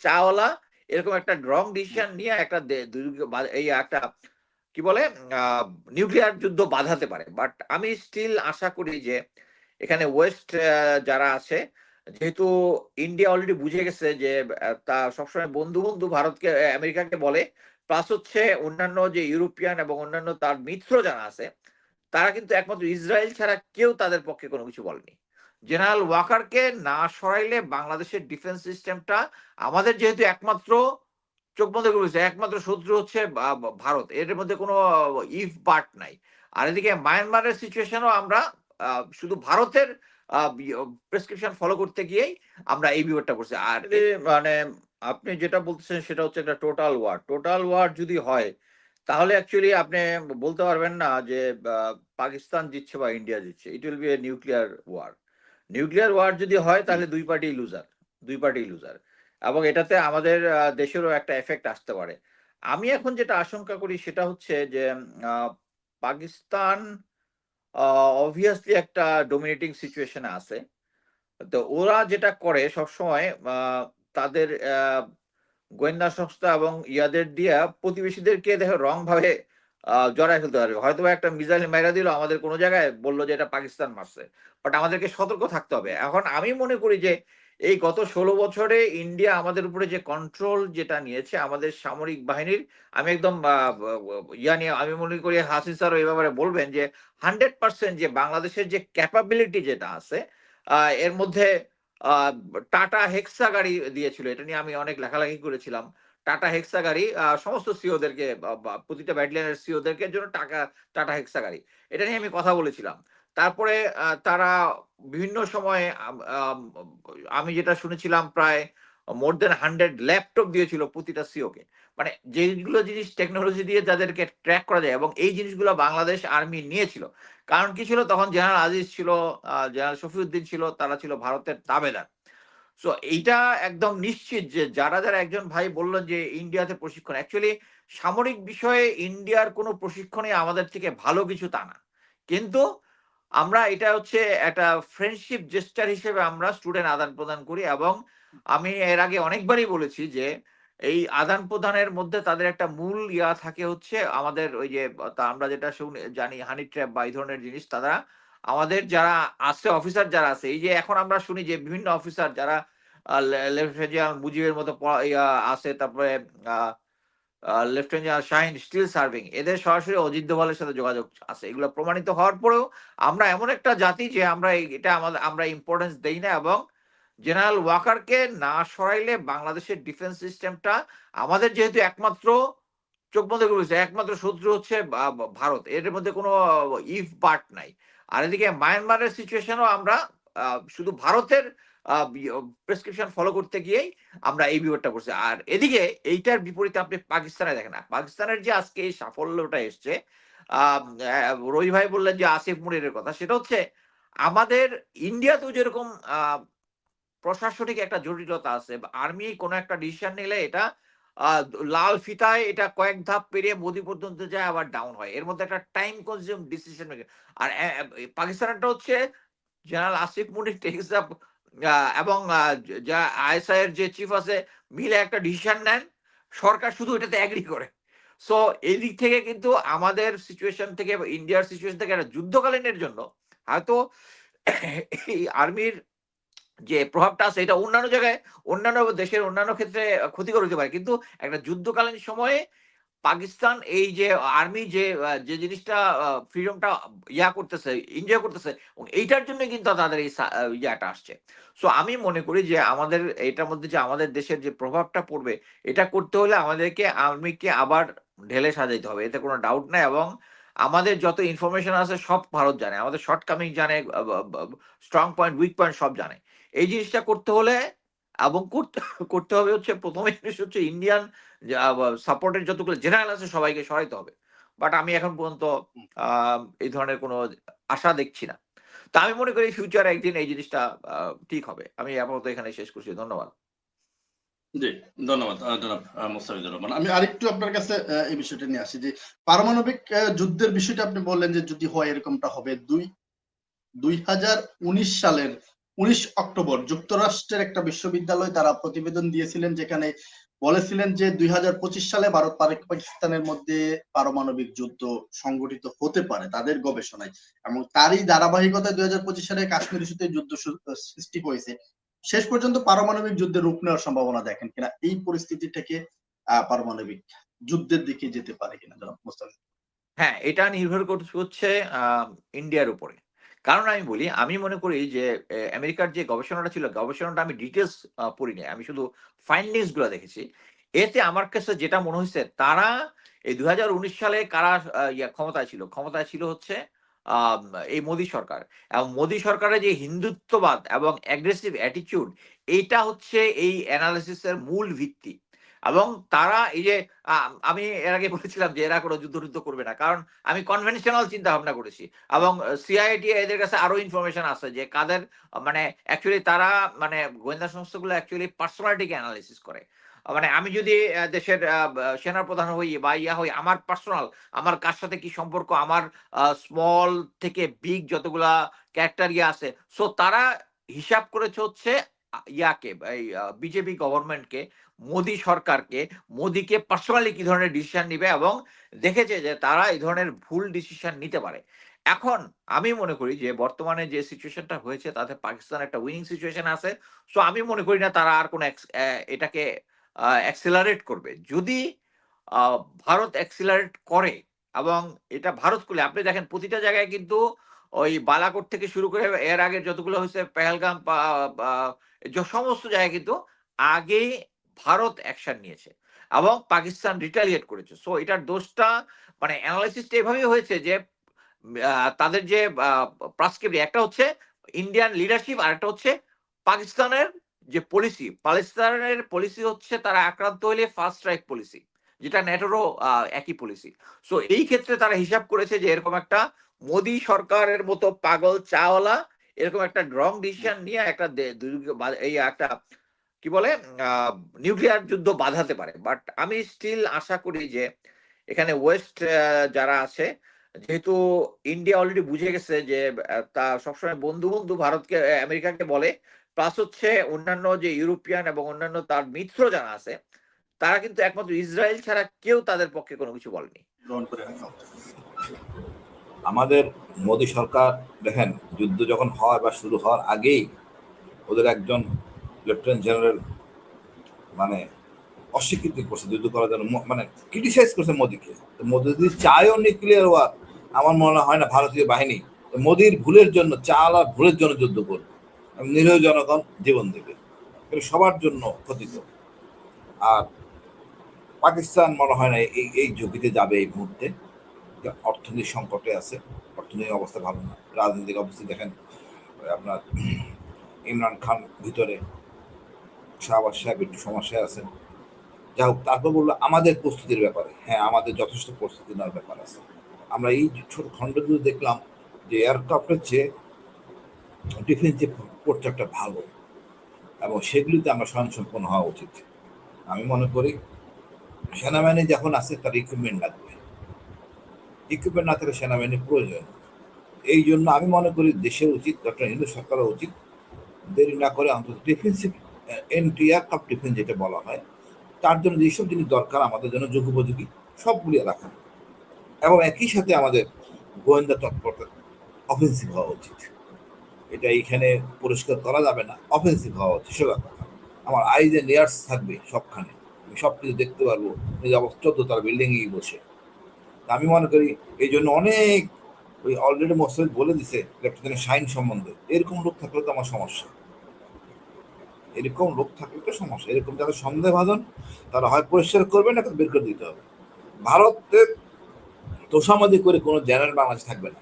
চাওয়ালা এরকম একটা রং ডিসিশন নিয়ে একটা এই একটা কি বলে নিউক্লিয়ার যুদ্ধ বাধাতে পারে। বাট আমি স্টিল আশা করি যে এখানে ওয়েস্ট যারা আছে, যেহেতু ইন্ডিয়া অলরেডি বুঝে গেছে যে তা সবসময় বন্ধু বন্ধু ভারতকে আমেরিকাকে বলে, প্লাস হচ্ছে অন্যান্য যে ইউরোপিয়ান এবং অন্যান্য তার মিত্র যারা আছে তারা কিন্তু একমাত্র ইসরায়েল ছাড়া কেউ তাদের পক্ষে কোনো কিছু বলেনি। জেনারেল ওয়াকারকে না সরাইলে বাংলাদেশের ডিফেন্স সিস্টেমটা, আমাদের যেহেতু একমাত্র চোখ বন্ধ করে বলছে একমাত্র শত্রু হচ্ছে ভারত, এর মধ্যে কোনো ইফ বাট নাই। আর এদিকে মায়ানমারের সিচুয়েশনও আমরা শুধু ভারতের প্রেসক্রিপশন ফলো করতে গিয়েই আমরা এই বিপদটা করছি। আর মানে আপনি যেটা বলতেছেন সেটা হচ্ছে একটা টোটাল ওয়ার যদি হয় তাহলে অ্যাকচুয়ালি আপনি বলতে পারবেন না যে পাকিস্তান জিতছে বা ইন্ডিয়া জিতছে। It will be a nuclear war যদি হয় তাহলে দুই পার্টি লুজার এবং এটাতে আমাদের দেশেরও একটা এফেক্ট আসতে পারে। আমি এখন যেটা আশঙ্কা করি সেটা হচ্ছে যে পাকিস্তান অবভিয়াসলি একটা ডোমিনেটিং সিচুয়েশনে আছে। তো ওরা যেটা করে সবসময় তাদের গোয়েন্দা সংস্থা এবং ইয়াদের দিয়া প্রতিবেশীদেরকে দেখো রং ভাবে জড়ায় ফেলতে পারবে। হয়তো একটা মিসাইল মেরা দিল, আমাদের কোনো জায়গায় বললো যে এটা পাকিস্তান মারছে, বাট আমাদেরকে সতর্ক থাকতে হবে। এখন আমি মনে করি যে এই গত 16 বছরে ইন্ডিয়া আমাদের উপরে যে কন্ট্রোল যেটা নিয়েছে আমাদের সামরিক বাহিনীর, আমি একদম নিয়ে আমি মনে করি হাসিন স্যার এই ব্যাপারে বলবেন যে 100% যে বাংলাদেশের যে ক্যাপাবিলিটি যেটা আছে এর মধ্যে টাটা হেক্সা গাড়ি দিয়েছিল, এটা নিয়ে আমি অনেক লেখালেখি করেছিলাম। টাটা হেক্সা গাড়ি সমস্ত সিওদেরকে, প্রতিটা ব্যাটালিয়নের সিওদেরকে জন্য টাটা হেক্সা গাড়ি, এটা নিয়ে আমি কথা বলেছিলাম। তারপরে তারা বিভিন্ন সময়ে আমি যেটা শুনেছিলাম প্রায় মোর দেন 100 ল্যাপটপ দিয়েছিল প্রতিটা সিওকে। মানে যেগুলো জিনিস টেকনোলজি দিয়ে যাদেরকে ট্র্যাক করা যায়, এবং এই জিনিসগুলো বাংলাদেশ আর্মি নিয়েছিল। কারণ কি ছিল, তখন জেনারেল আজিজ ছিল, জেনারেল শফিউদ্দিন ছিল, তারা ছিল ভারতের তাবেদার। সো এইটা একদম নিশ্চিত যে যারা যারা একজন ভাই বললেন যে ইন্ডিয়াতে প্রশিক্ষণ, অ্যাকচুয়ালি সামরিক বিষয়ে ইন্ডিয়ার কোনো প্রশিক্ষণে আমাদের থেকে ভালো কিছু তা না। কিন্তু আমরা এটা হচ্ছে একটা ফ্রেন্ডশিপ জেস্টার হিসেবে আমরা স্টুডেন্ট আদান প্রদান করি। এবং আমি এর আগে অনেকবারই বলেছি যে এই আদান প্রদানের মধ্যে তাদের একটা মূল ইয়া থাকে হচ্ছে আমাদের ওই যে আমরা যেটা জানি হানি ট্র্যাপ বা এই ধরনের জিনিস, তারা আমাদের যারা আছে অফিসার যারা আছে, এই যে এখন আমরা শুনি যে বিভিন্ন অফিসার যারা লেফটেন্যান্ট জেনারেল মুজিবের মতো আছে, তারপরে lieutenant general Shahin still serving, এদের সরাসরি অজিত দোভালের সাথে যোগাযোগ আছে। এগুলো প্রমাণিত হওয়ার পরেও আমরা এমন একটা জাতি যে আমরা এটা আমরা ইম্পর্টেন্স দেই না। এবং জেনারেল ওয়াকারকে না সরাইলে বাংলাদেশের ডিফেন্স সিস্টেমটা, আমাদের যেহেতু একমাত্র চোখ বন্ধ করে বলছে একমাত্র শত্রু হচ্ছে ভারত, এর মধ্যে কোনো ইফ বাট নাই। আর এদিকে মায়ানমারের সিচুয়েশনও আমরা শুধু ভারতের প্রেসক্রিপশন ফলো করতে গিয়েই আমরা এই বিপদটা করছি। আর এদিকে এইটার বিপরীতে আপনি পাকিস্তানে দেখেন না, পাকিস্তানের যে আজকে এই সাফল্যটা এসছে, রবি ভাই বললেন যে আসিফ মুনিরের কথা, সেটা হচ্ছে আমাদের ইন্ডিয়াতেও যেরকম প্রশাসনিক একটা জটিলতা আছে, আর্মি কোনো একটা ডিসিশন নিলে এটা আহ, লাল ফিতায় এটা কয়েক ধাপ পেরিয়ে মোদি পর্যন্ত যায়, আবার ডাউন হয়, এর মধ্যে একটা টাইম কনজিউম ডিসিশন মেকিং। আর পাকিস্তানটা হচ্ছে জেনারেল আসিফ মুনির টেক্স আপ এবং যা আইএসআই এর যে চিফ আছে মিলে একটা ডিসিশন নেন, সরকার শুধু এটাতে অ্যাগ্রি করে। সো এই দিক থেকে কিন্তু আমাদের সিচুয়েশন থেকে, ইন্ডিয়ার সিচুয়েশন থেকে একটা যুদ্ধকালীনের জন্য হয়তো এই আর্মির যে প্রভাবটা আছে এটা অন্যান্য জায়গায়, অন্যান্য দেশের অন্যান্য ক্ষেত্রে ক্ষতিকর হতে পারে, কিন্তু একটা যুদ্ধকালীন সময়ে পাকিস্তান এই যে আর্মি যে যে জিনিসটা ফ্রিডমটা করতেছে, এনজয় করতেছে, এবং এইটার জন্য কিন্তু তাদের এই ইয়াটা আসছে। সো আমি মনে করি যে আমাদের এটার মধ্যে যে আমাদের দেশের যে প্রভাবটা পড়বে, এটা করতে হলে আমাদেরকে আর্মিকে আবার ঢেলে সাজাইতে হবে, এতে কোনো ডাউট নাই। এবং আমাদের যত ইনফরমেশন আছে সব ভারত জানে, আমাদের শর্টকামিং জানে, স্ট্রং পয়েন্ট উইক পয়েন্ট সব জানে। এই জিনিসটা করতে হলে এবং করতে হবে হচ্ছে প্রথমে জিনিস হচ্ছে ইন্ডিয়ান সাপোর্টের যতগুলো জেনারেল আছে সবাইকে সরাইতে হবে। বাট আমি এখন পর্যন্ত এই ধরনের কোনো আশা দেখছি না। তা আমি মনে করি ফিউচারে একদিন এই জিনিসটা ঠিক হবে। আমি আপাতত এখানে শেষ করছি, ধন্যবাদ। জি, ধন্যবাদ জনাব মোস্তাফিজুর রহমান। আমি আরেকটু আপনার কাছে এই বিষয়টা নিয়ে আসি যে পারমাণবিক যুদ্ধের বিষয়টা আপনি বললেন যে যদি হয় এরকমটা হবে 2019 সালের 19 অক্টোবর যুক্তরাষ্ট্রের একটা বিশ্ববিদ্যালয় তারা প্রতিবেদন দিয়েছিলেন, যেখানে বলেছিলেন যে 2025 সালে ভারত পাকিস্তানের মধ্যে পারমাণবিক যুদ্ধ সংঘটিত হতে পারে তাদের গবেষণায়, এবং তারই ধারাবাহিকতায় 2025 সালে কাশ্মীর ইস্যুতে যুদ্ধ সৃষ্টি হয়েছে। শেষ পর্যন্ত পারমাণবিক যুদ্ধের রূপ নেওয়ার সম্ভাবনা দেখেন কিনা, এই পরিস্থিতি থেকে পারমাণবিক যুদ্ধের দিকে যেতে পারে কিনা জনাব মোস্তাফিজ? হ্যাঁ, এটা নির্ভর হচ্ছে ইন্ডিয়ার উপরে। কারণ আমি বলি, আমি মনে করি যে আমেরিকার যে গবেষণাটা ছিল, গবেষণাটা আমি ডিটেইলস পড়ি নাই। আমি শুধু ফাইন্ডিংস গুলা দেখেছি। এতে আমার কাছে যেটা মনে হইছে, তারা এই 2019 সালে কারা ক্ষমতায় ছিল হচ্ছে আম এই মোদী সরকার। এবং মোদী সরকারের যে হিন্দুত্ববাদ এবং অ্যাগ্রেসিভ অ্যাটিটিউড, এইটা হচ্ছে এই এনালিসিস এর মূল ভিত্তি। এবং তারা এই যে আমি এর আগে বলেছিলাম যে এরা কোনো যুদ্ধ-টুদ্ধ করবে না। কারণ আমি কনভেনশনাল চিন্তা ভাবনা করেছি। এবং সিআইডি এদের কাছে আরো ইনফরমেশন আছে যে কাদের মানে অ্যাকচুয়ালি তারা মানে গোয়েন্দা সংস্থাগুলো অ্যাকচুয়ালি পার্সোনালিটিকে এনালাইসিস করে। মানে আমি যদি দেশের সেনাপ্রধান হই বা হই, আমার পার্সোনাল আমার কার সাথে কি সম্পর্ক, আমার স্মল থেকে বিগ যতগুলা ক্যারেক্টার আছে। সো তারা হিসাব করেছে হচ্ছে এই বিজেপি গভর্নমেন্টকে, মোদী সরকারকে, মোদীকে পার্সোনালি কি ধরনের ডিসিশন নিবে, এবং দেখেছে যে তারা এই ধরনের ভুল ডিসিশন নিতে পারে। এখন আমি মনে করি যে বর্তমানে যে সিচুয়েশনটা হয়েছে তাতে পাকিস্তান একটা উইনিং সিচুয়েশন আছে। সো আমি মনে করি না তারা আর কোন এটাকে অ্যাক্সেলারেট করবে। যদি আ ভারত অ্যাক্সেলারেট করে, এবং এটা ভারত করলে আপনি দেখেন প্রতিটা জায়গায় কিন্তু ওই বালাকোট থেকে শুরু করে এর আগে যতগুলো হইছে পেহেলগাম বা সমস্ত জায়গায় কিন্তু আগেই ভারত অ্যাকশন নিয়েছে এবং পাকিস্তান রিটালিয়েট করেছে। সো এটার দোষটা মানে এনালাইসিসটা এভাবেই হয়েছে যে তাদের যে প্রাসক্রিপ্ট, একটা হচ্ছে ইন্ডিয়ান লিডারশিপ, আরেকটা হচ্ছে পাকিস্তানের যে পলিসি। পাকিস্তানের পলিসি হচ্ছে তারা আক্রান্ত হইলে ফার্স্ট স্ট্রাইক পলিসি, যেটা ন্যাটোরও একই পলিসি। সো এই ক্ষেত্রে তারা হিসাব করেছে যে এরকম একটা মোদী সরকারের মতো পাগল চাওয়ালা এরকম একটা রং ডিসিশন নিয়ে একটা এই একটা কি বলে নিউক্লিয়ার যুদ্ধ বাধাতে পারে। বাট আমি স্টিল আশা করি যে এখানে ওয়েস্ট যারা আছে, যেহেতু ইন্ডিয়া অলরেডি বুঝে গেছে যে তা সবসময় বন্ধু বন্ধু ভারতকে আমেরিকাকে বলে, প্লাস হচ্ছে অন্যান্য যে ইউরোপিয়ান এবং অন্যান্য তার মিত্র যারা আছে, তারা কিন্তু একমাত্র ইসরায়েল ছাড়া কেউ তাদের পক্ষে কোনো কিছু বলেনি। আমাদের মোদী সরকার দেখেন, যুদ্ধ যখন হয় বা শুরু হওয়ার আগেই ওদের একজন লেফটেন্যান্ট জেনারেল মানে অস্বীকৃতি করছে যুদ্ধ করার জন্য, মানে ক্রিটিসাইজ করছে মোদীকে। মোদী যদি চায়ও নিউক্লিয়ার ওয়ার, আমার মনে হয় না ভারতীয় বাহিনী মোদীর ভুলের জন্য, চাল আর ভুলের জন্য যুদ্ধ করবে। নিরীহ জনগণ জীবন দেবে, সবার জন্য ক্ষতিকর। আর পাকিস্তান মনে হয় না এই ঝুঁকিতে যাবে এই মুহূর্তে। অর্থনৈতিক সংকটে আছে, অর্থনৈতিক অবস্থা ভালো না, রাজনৈতিক অবস্থা দেখেন আপনার ইমরান খান ভিতরে, শাহবাজ সাহেব একটু সমস্যায় আছেন। যাই হোক, তারপর বললো আমাদের প্রস্তুতির ব্যাপারে, হ্যাঁ আমাদের যথেষ্ট প্রস্তুতি নেওয়ার ব্যাপার আছে। আমরা এই ছোট খণ্ডগুলো দেখলাম যে এয়ারক্রাফটের চেয়ে ডিফেন্সিভ পোর্টটা ভালো, এবং সেগুলিতে আমরা স্বয়ংসম্পন্ন হওয়া উচিত। আমি মনে করি সেনাবাহিনী যখন আছে তার ইকুইপমেন্ট লাগবে, ইকুইপমেন্ট না থাকলে সেনাবাহিনীর প্রয়োজন। এই জন্য আমি মনে করি দেশের উচিত, ডক্টর হিন্দু সরকারের উচিত দেরি না করে অন্তত ডিফেন্সিভ এন্টি এয়ারক্রাফট ডিফেন্স যেটা বলা হয়, তার জন্য যেসব জিনিস দরকার আমাদের জন্য যুগোপযোগী সবগুলি রাখা, এবং একই সাথে আমাদের গোয়েন্দা তৎপরতা অফেন্সিভ হওয়া উচিত। এটা এইখানে পরিষ্কার করা যাবে না, অফেন্সিভ হওয়া উচিত সোজা কথা। আমার আইজ এন্ড ইয়ার্স থাকবে সবখানে, আমি সব কিছু দেখতে পারবো নিজ অবস্থা 14 তলা বিল্ডিংয়েই বসে। আমি মনে করি এই জন্য অনেক ওই অলরেডি মোস্তাফিজ বলে দিছে লেফটেন্যান্ট শাহিন সম্বন্ধে, এরকম লোক থাকলে তো আমার সমস্যা, এরকম লোক থাকলে তো সমস্যা। এরকম যারা সন্দেহভাজন তারা হয় পরিষ্কার করবে না, বের করে দিতে হবে। ভারতের তোষামদি করে কোনো জেনারেল বাংলাদেশ থাকবে না।